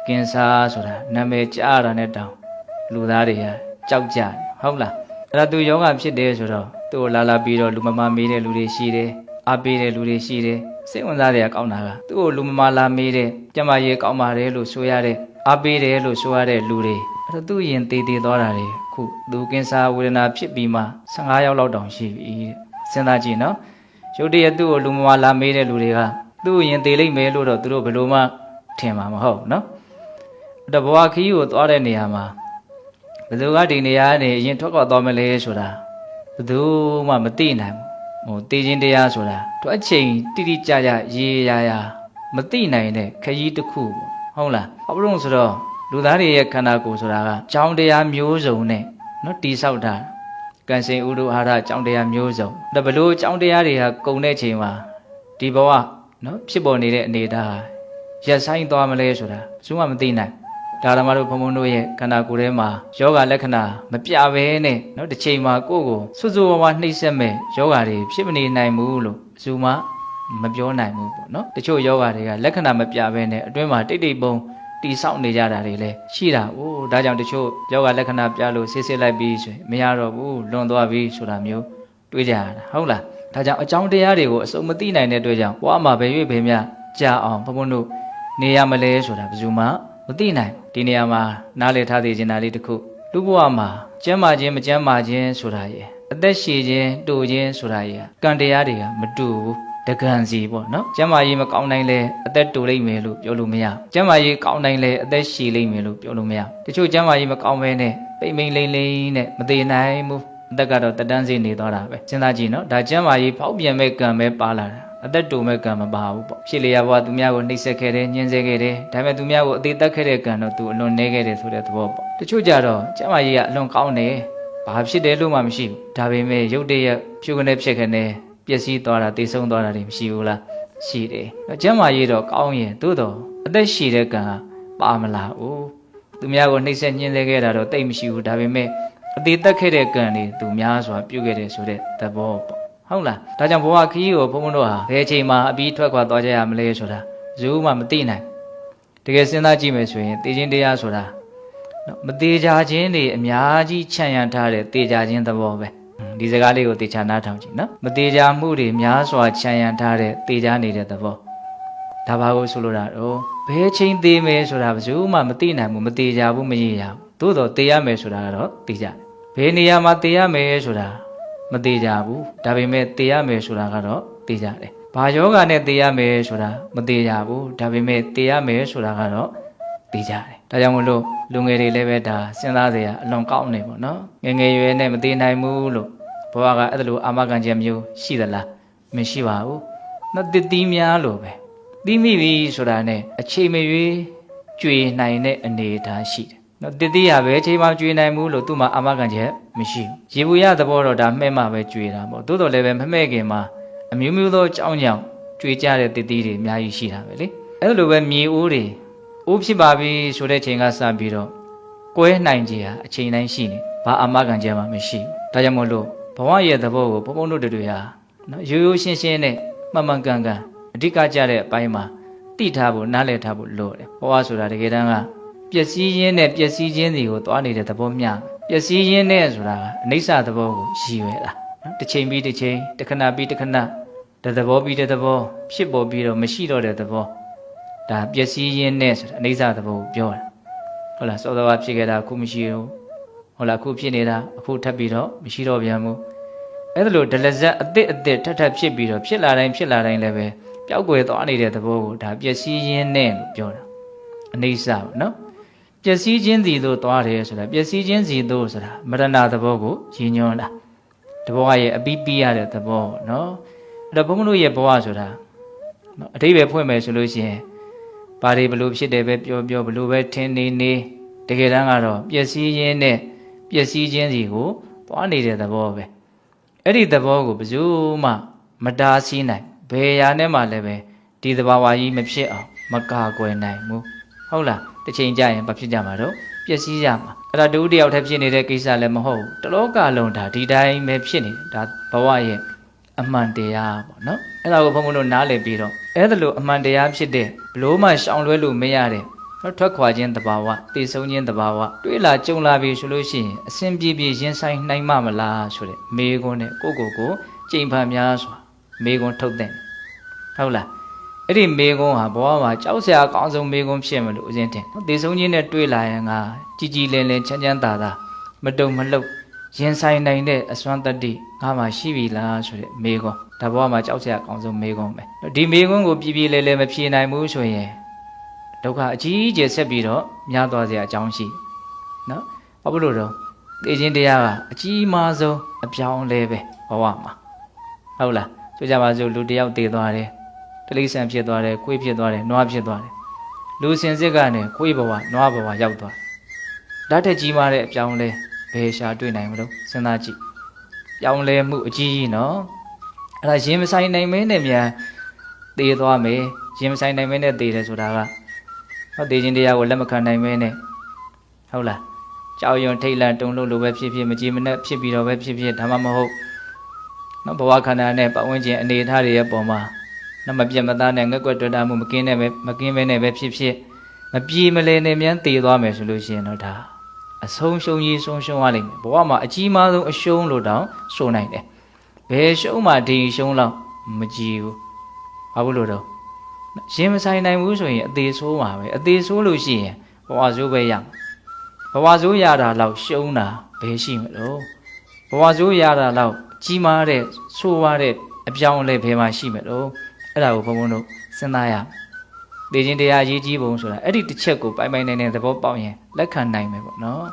ကင်ဆာဆိုတာနာမည်ကြားတာနဲ့တောင်လူသားတွေကကြောက်ကြတယ်ဟုတ်လားအဲ့ဒါသူယောဂဖြစ်တယ်ဆိုတော့သူ့ကိုလာပြီးတော့လူမမာမေးတဲ့လူတွေရှိတယ်အားပေးတဲ့လူတွေရှိတယ်စိတ်ဝင်စားတွေကကောင်းတာကသူ့ကိုလူမမာလာမေးတဲ့ကျမကြီးကောင်းပါတယ်လို့ဆိုရတဲ့အားပေးတယ်လို့ဆိုရတဲ့လူတွေအဲ့တော့သူ့ရင်တည်သွားတာတွေခုသူကင်ဆာဝေဒနာဖြစ်ပြီးမှ15ယောက်လောက်တောင်ရှိပြီတဲ့စဉ်းစားကြည့်နော်ရုတ်တရက်သူ့ကိုလူမမာလာမေးတဲ့လူတွေကသူ့ရင်တည်လိမ့်မယ်လို့တော့သူတို့ဘယ်လိုမှထင်မှာမဟုတ်နော်တဘဝခီးကိုသွားတဲ့နေရာမှာဘယ်သူကဒီနေရာကနေအရင်ထွက်ခွာသွားမလဲဆိုတာဘယ်သူမှမသိနိုင်ဘူးဟိုတည်ခြင်းတရားဆိုတာသူအချိန်တိတိကျကျရေရာမသိနိုင်တဲ့ခရီးတစ်ခုဟုတ်လားဘာလို့ဆိုတော့လူသားတွေရဲ့ခန္ဓာကိုယ်ဆိုတာကကြောင်းတရားမျိုးစုံနဲ့နော်တိဆောက်တာကံစင်ဥဒ္ဓအာရကြောင်းတရားမျိုးစုံဒါဘလို့ကြောင်းတရားတွေကကုန်တဲ့ချိန်မှာဒီဘဝနော်ဖြစ်ပေါ်နေတဲ့အနေအထားရက်ဆိုင်သွားမလဲဆိုတာဘယ်သူမှမသိနိုင်ဒါဓမ္မတို့ဘုံဘုံတို့ရဲ့ခန္ဓာကိုယ်ထဲမှာယောဂလက္ခဏာမပြဘဲနဲ့နော်တစ်ချိန်မှာကိုယ့်ကိုစွစွဝါဝါနှိမ့်ဆက်မဲ့ယောဂတွေဖြစ်မနေနိုင်ဘူးလို့ဘယ်သူမှမပြောနိုင်ဘူးပေါ့နော်တချို့ယောဂတွေကလက္ခဏာမပြဘဲနဲ့အတွင်းမှာတိတ်တိတ်ပုံတီဆောက်နေကြတာတွေလည်းရှိတာ။အိုးဒါကြောင့်တချို့ယောဂလက္ခဏာပြလို့ဆေးဆေးလိုက်ပြီးဆိုရင်မရတော့ဘူးလွန်သွားပြီဆိုတာမျိုးတွေးကြရတာဟုတ်လား။ဒါကြောင့်အကြောင်းတရားတွေကိုအစုံမသိနိုင်တဲ့အတွက်ကြောင့်ဘဝမှာဘယ်၍ဘယ်မြကြာအောင်ဘုံဘုံတို့နေရမလဲဆိုတာဘယ်သူမှမသိနိုင်ဒီနေရာမှာနားလည်ထားသေးခြင်းဒါလေးတစ်ခုလူဘဝမှာကျမ်းမာခြင်းမကျမ်းမာခြင်းဆိုတာရဲ့အသက်ရှည်ခြင်းတူခြင်းဆိုတာရဲ့ကံတရားတွေကမတူဘူးတကံစီပေါ့နော်ကျမ်းမာရေးမကောင်းနိုင်လဲအသက်တူလိမ့်မယ်လို့ပြောလို့မရကျမ်းမာရေးကောင်းနိုင်လဲအသက်ရှည်လိမ့်မယ်လို့ပြောလို့မရတချို့ကျမ်းမာရေးမကောင်းဘဲနဲ့ပိတ်မိန်လိမ့်လိမ့်နဲ့မသေးနိုင်ဘူးအသက်ကတော့တတန်းစီနေသွားတာပဲစဉ်းစားကြည့်နော်ဒါကျမ်းမာရေးဖောက်ပြန်မဲ့ကံပဲပါလာတာအသက်တူမဲ့ကံမပါဘူးပေါ့ဖြစ်လျာဘဝသူများကိုနှိပ်စက်ခဲ့တယ်ညှင်းဆဲခဲ့တယ်ဒါပေမဲ့သူများကိုအသေးသက်ခဲ့တဲ့ကံတော့သူအလွန်နှဲခဲ့တယ်ဆိုတဲ့သဘောပေါ့တချို့ကြတော့ကျမ်းမာရေးကအလွန်ကောင်းတယ်ဘာဖြစ်တယ်လို့မှမရှိဘူးဒါပေမဲ့ရုပ်တရက်ဖြူကနေဖြစ်ခနဲ့ပျက်စီးသွားတာတိတ်ဆုံးသွားတာတွေမရှိဘူးလားရှိတယ်ကျမ်းမာရေးတော့ကောင်းရင်သို့တော့အသက်ရှည်တဲ့ကံပါမလားဦးသူများကိုနှိပ်စက်ညှင်းဆဲခဲ့တာတော့တိတ်မရှိဘူးဒါပေမဲ့အသေးသက်ခဲ့တဲ့ကံတွေသူများစွာပြုခဲ့တယ်ဆိုတဲ့သဘောပေါ့ဟုတ်လားဒါကြောင့်ဘဝခရီးကိုဘုန်းဘုန်းတို့ဟာဘယ်အချိန်မှာအပြီးထွက်ခွာသွားကြရမလဲဆိုတာဘယ်သူမှမသိနိုင်တကယ်စဉ်းစားကြည့်မယ်ဆိုရင်သိခြင်းတရားဆိုတာမသေးကြခြင်းတွေအများကြီးခြံရံထားတဲ့သေကြခြင်းသဘောပဲဒီစကားလေးကိုသေချာနားထောင်ကြည့်နော်မသေးကြမှုတွေများစွာခြံရံထားတဲ့သေကြနေတဲ့သဘောဒါဘာကိုဆိုလိုတာတော့ဘယ်ချိန်သေမယ်ဆိုတာဘယ်သူမှမသိနိုင်ဘူးမသေးကြဘူးမရရဘူးသို့တော့သေရမယ်ဆိုတာကတော့သိကြတယ်ဘယ်နေရာမှာသေရမယ်ဆိုတာမသေးကြဘူးဒါပေမဲ့သေရမယ်ဆိုတာကတော့သိကြတယ်ဘာယောဂနဲ့သေရမယ်ဆိုတာမသေကြဘူးဒါပေမဲ့သေရမယ်ဆိုတာကတော့သိကြတယ်ဒါကြောင့်မလို့လူငယ်တွေလည်းပဲဒါစဉ်းစားစရာအလွန်ကောင်းနေပေါ့နော်ငယ်ငယ်ရွယ်နဲ့မသေနိုင်ဘူးလို့ဘဝကအဲ့ဒါလိုအာမခံချက်မျိုးရှိသလားမရှိပါဘူးနော်တတိများလို့ပဲသိမိပြီဆိုတာနဲ့အချိန်မရွေးကြွေနိုင်တဲ့အနေအထားရှိတယ်နော်တတိယပဲအချိန်မှကြွေနိုင်ဘူးလို့သူ့မှာအာမခံချက်မရှိဘူးရေဘူးရသဘောတော့ဒါမှဲ့မှပဲကြွေတာပေါ့သို့တော်လည်းပဲမမှဲ့ခင်မှာအမျိုးမျိုးသောကြောင်းကြောင့်ကြွေကြတဲ့တတိတွေအများကြီးရှိတာပဲလေအဲ့လိုပဲမြေအိုးတွေအိုးဖြစ်ပါပြီဆိုတဲ့ချိန်ကစပြီးတော့ကွဲနိုင်ကြအချိန်တိုင်းရှိနေဘာအာမခံချက်မှမရှိဘူးဒါကြောင့်မို့လို့ဘဝရဲ့သဘောကိုဘုံဘုံတို့တွေဟာနော်ရိုးရိုးရှင်းရှင်းနဲ့မှန်မှန်ကန်ကန်အဓိကကျတဲ့အပိုင်းမှာတိထားဖို့နားလည်ထားဖို့လိုတယ်ဘဝဆိုတာတကယ်တမ်းကပျက်စီးခြင်းနဲ့ပျက်စီးခြင်းတွေကိုသွားနေတဲ့သဘောမျှပျက်စီးခြင်းနဲ့ဆိုတာကအနိစ္စသဘောကိုရည်ရွယ်တာနော်တစ်ချိန်ပြီးတစ်ချိန်တစ်ခဏပြီးတစ်ခဏတသဘောပြီးတဲ့သဘောဖြစ်ပေါ်ပြီးတော့မရှိတော့တဲ့သဘောဒါပျက်စီးခြင်းနဲ့ဆိုတာအနိစ္စသဘောကိုပြောတာဟုတ်လားစောစောကဖြစ်ခဲ့တာအခုမရှိဘူးဟုတ်လားအခုဖြစ်နေတာအခုထပ်ပြီးတော့မရှိတော့ပြန်ဘူးအဲ့ဒါလို့ဒလဇက်အစ်အစ်ထပ်ဖြစ်ပြီးတော့ဖြစ်လာတိုင်းလည်းပဲပျောက်ကွယ်သွားနေတဲ့သဘောကိုဒါပျက်စီးခြင်းနဲ့လို့ပြောတာအနိစ္စပေါ့နော်ပျက်စီးခြင်းစီတို့သွားတယ်ဆိုတာပျက်စီးခြင်းစီတို့ဆိုတာမရဏသဘောကိုရည်ညွှန်းတာတဘောရဲ့အပြီးပြီးရတဲ့သဘောပေါ့နော်အဲ့တော့ဘုန်းဘုန်းတို့ရဲ့ဘဝဆိုတာနော်အတိတ်ပဲဖွင့်မယ်ဆိုလို့ရှိရင်ဘာတွေဘလို့ဖြစ်တယ်ပဲပြောဘလို့ပဲထင်းနေတကယ်တမ်းကတော့ပျက်စီးခြင်းနဲ့ပျက်စီးခြင်းစီကိုသွားနေတဲ့သဘောပဲအဲ့ဒီသဘောကိုဘယ်သူမှမတားဆီးနိုင်ဘယ်ရာနဲ့မှလည်းပဲဒီသဘာဝကြီးမဖြစ်အောင်မကာကွယ်နိုင်ဘူးဟုတ်လားတစ်ချိန်ကြာရင်ဘာဖြစ်ကြမှာတော့ပျက်စီးကြမှာအဲ့ဒါတူတယောက်တည်းဖြစ်နေတဲ့ကိစ္စလည်းမဟုတ်ဘူးတလောကလုံးဒါဒီတိုင်းပဲဖြစ်နေဒါဘဝရဲ့အမှန်တရားပေါ့နော်အဲ့ဒါကိုဘုန်းဘုန်းတို့နားလည်ပြီးတော့အဲ့ဒါလိုအမှန်တရားဖြစ်တဲ့ဘလို့မှရှောင်လွဲလို့မရတဲ့ ထွက်ခွာခြင်းတဘာဝတည်ဆုံးခြင်းတဘာဝတွေးလာကြုံလာပြီဆိုလို့ရှိရင်အစဉ်ပြေပြေရင်ဆိုင်နိုင်မှမလားဆိုတဲ့မေးခွန်းနဲ့ကိုကြိမ်ဖန်များစွာမေးခွန်းထုတ်တဲ့ဟုတ်လားအဲ့ဒီမေးခွန်းဟာဘဝမှာကြောက်စရာအကောင်းဆုံးမေးခွန်းဖြစ်မလို့အရင်တင်တည်ဆုံးခြင်းနဲ့တွေးလာရင်ကကြည်ကြည်လင်လင်ချမ်းချမ်းသာသာမတုံမလှုပ်ရင်ဆိုင်နိုင်တဲ့အစွမ်းတတ္တိငါမှရှိပြီလားဆိုတဲ့မေးခွန်းဒါဘဝမှာကြောက်စရာအကောင်းဆုံးမေးခွန်းပဲဒီမေးခွန်းကိုပြည်လဲလဲမဖြေနိုင်ဘူးဆိုရင်ဒုက္ခအကြီးအကျယ်ဆက်ပြီးတော့များသွားစရာအကြောင်းရှိနော်ဘာဖြစ်လို့တော့သိခြင်းတရားကအကြီးမားဆုံးအပြောင်းလဲပဲဘဝမှာဟုတ်လားဆိုကြပါစို့လူတယောက်တည်သွားတယ်တိရစ္ဆာန်ဖြစ်သွားတယ်ခွေးဖြစ်သွားတယ်နွားဖြစ်သွားတယ်လူစင်စစ်ကနေခွေးဘဝနွားဘဝရောက်သွားတယ်ဓာတ်ထက်ကြီးမားတဲ့အပြောင်းလဲဘယ်ရှာတွေ့နိုင်မလို့စဉ်းစားကြည့်ပြောင်းလဲမှုအကြီးကြီးနော်အဲ့ဒါရင်မဆိုင်နိုင်မင်းနဲ့မြန်တည်သွားမယ်ရင်မဆိုင်နိုင်မင်းနဲ့တည်တယ်ဆိုတာကဟောတည်ခြင်းတရားကိုလက်မခံနိုင်မင်းနဲ့ဟုတ်လားကြောက်ရွံထိတ်လန့်တုန်လှုပ်လိုပဲဖြစ်ဖြစ်မကြည်မနဲ့ဖြစ်ပြီးတော့ပဲဖြစ်ဖြစ်ဒါမှမဟုတ်နော်ဘဝခန္ဓာနဲ့ပတ်ဝန်းကျင်အနေအထားတွေရဲ့ပုံမှာနော်မပြတ်မသားနဲ့ငက်ွက်တွေ့တာမှုမကင်းပဲနဲ့ပဲဖြစ်ဖြစ်မပြေမလဲနဲ့မြန်တည်သွားမယ်ဆိုလို့ရှိရင်တော့ဒါအဆုံးရှုံးကြီးဆုံးရှုံးရလိမ့်မယ်ဘဝမှာအကြီးမားဆုံးအရှုံးလို့တောင်ဆိုနိုင်တယ်ဘယ်ရှုံးမှဒီရှုံးလောက်မကြည့်ဘူးဘာလို့တော့ရင်မဆိုင်နိုင်ဘူးဆိုရင်အသေးဆိုးပါပဲအသေးဆိုးလို့ရှိရင်ဘဝဆိုးပဲရဘဝဆိုးရတာလောက်ရှုံးတာဘယ်ရှိမလို့ဘဝဆိုးရတာလောက်ကြီးမားတဲ့ဆိုးရတဲ့အပြောင်းလဲဘယ်မှာရှိမလို့အဲ့ဒါကိုဘုံဘုံတို့စဉ်းစားရသိခြင်းတရားရေးကြီးပုံဆိုတာအဲ့ဒီတစ်ချက်ကိုပိုင်ပိုင်နိုင်တဲ့သဘောပေါက်ရင်လက်ခံနိုင်မယ်ပေါ့နော်